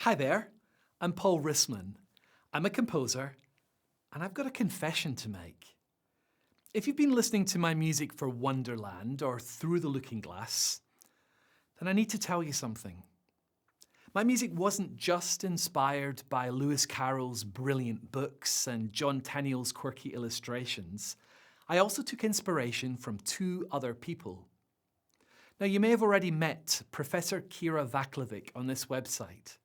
Hi there, I'm Paul Rissmann. I'm a composer, and I've got a confession to make. If you've been listening to my music for Wonderland or Through the Looking Glass, then I need to tell you something. My music wasn't just inspired by Lewis Carroll's brilliant books and John Tenniel's quirky illustrations. I also took inspiration from two other people. Now, you may have already met Professor Kira Vaklovic on this website.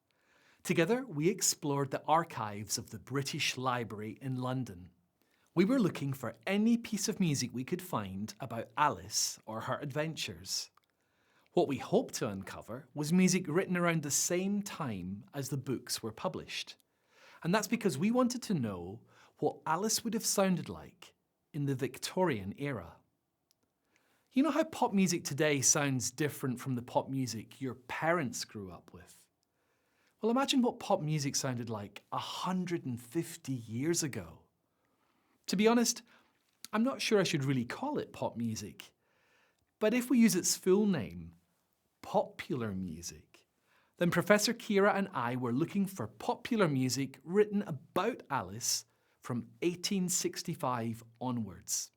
Together, we explored the archives of the British Library in London. We were looking for any piece of music we could find about Alice or her adventures. What we hoped to uncover was music written around the same time as the books were published. And that's because we wanted to know what Alice would have sounded like in the Victorian era. You know how pop music today sounds different from the pop music your parents grew up with? Well, imagine what pop music sounded like 150 years ago. To be honest, I'm not sure I should really call it pop music. But if we use its full name, popular music, then Professor Kira and I were looking for popular music written about Alice from 1865 onwards.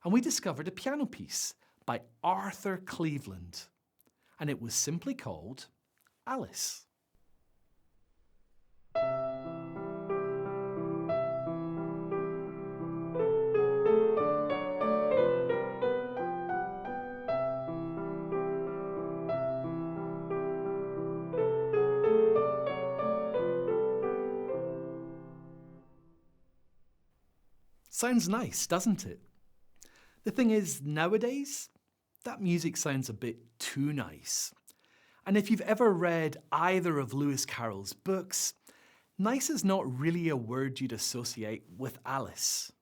And we discovered a piano piece by Arthur Cleveland, and it was simply called Alice. Sounds nice, doesn't it? The thing is, nowadays, that music sounds a bit too nice. And if you've ever read either of Lewis Carroll's books, nice is not really a word you'd associate with Alice.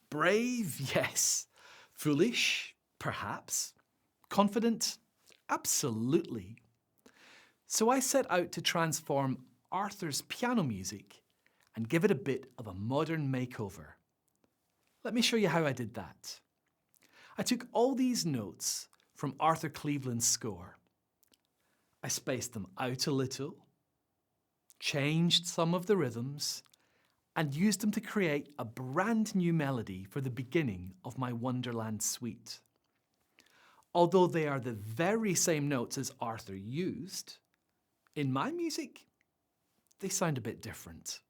Brave, yes. Foolish, perhaps. Confident, absolutely. So I set out to transform Arthur's piano music and give it a bit of a modern makeover. Let me show you how I did that. I took all these notes from Arthur Cleveland's score. I spaced them out a little, changed some of the rhythms, and used them to create a brand new melody for the beginning of my Wonderland suite. Although they are the very same notes as Arthur used, in my music, they sound a bit different.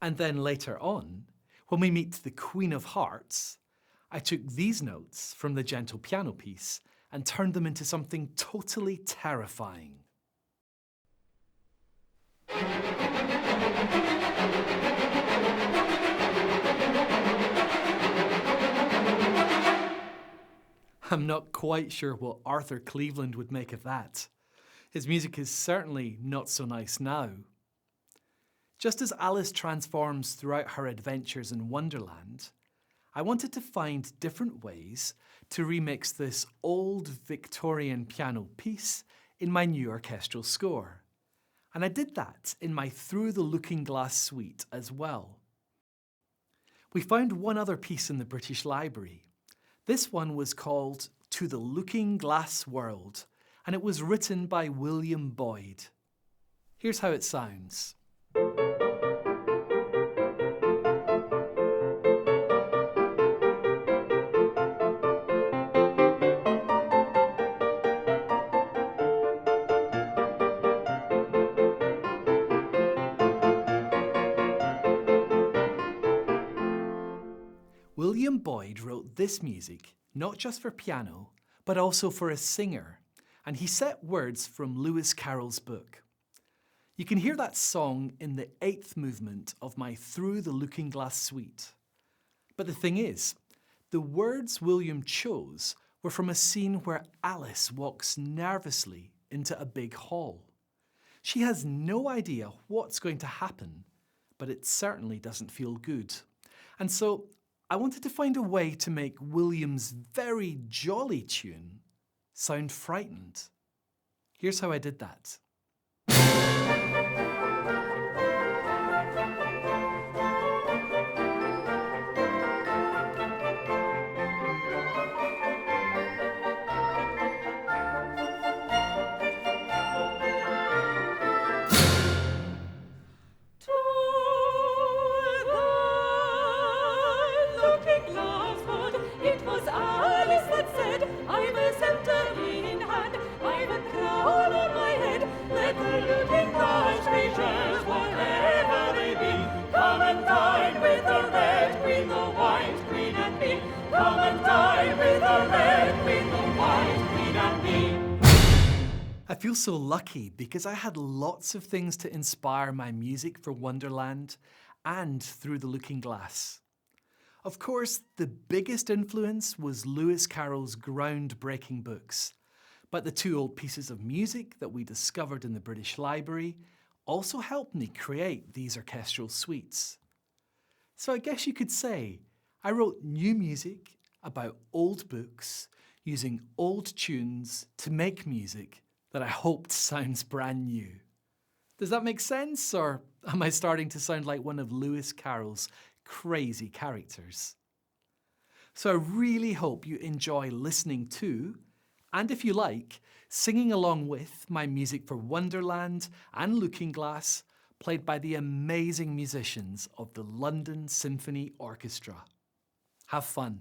And then later on, when we meet the Queen of Hearts, I took these notes from the gentle piano piece and turned them into something totally terrifying. I'm not quite sure what Arthur Cleveland would make of that. His music is certainly not so nice now. Just as Alice transforms throughout her adventures in Wonderland, I wanted to find different ways to remix this old Victorian piano piece in my new orchestral score. And I did that in my Through the Looking Glass suite as well. We found one other piece in the British Library. This one was called To the Looking Glass World, and it was written by William Boyd. Here's how it sounds. William Boyd wrote this music not just for piano, but also for a singer, and he set words from Lewis Carroll's book. You can hear that song in the 8th movement of my Through the Looking Glass suite. But the thing is, the words William chose were from a scene where Alice walks nervously into a big hall. She has no idea what's going to happen, but it certainly doesn't feel good. And so I wanted to find a way to make William's very jolly tune sound frightened. Here's how I did that. I feel so lucky because I had lots of things to inspire my music for Wonderland and Through the Looking Glass. Of course, the biggest influence was Lewis Carroll's groundbreaking books, but the two old pieces of music that we discovered in the British Library also helped me create these orchestral suites. So I guess you could say I wrote new music about old books using old tunes to make music that I hoped sounds brand new. Does that make sense, or am I starting to sound like one of Lewis Carroll's crazy characters? So I really hope you enjoy listening to, and if you like, singing along with my music for Wonderland and Looking Glass, played by the amazing musicians of the London Symphony Orchestra. Have fun.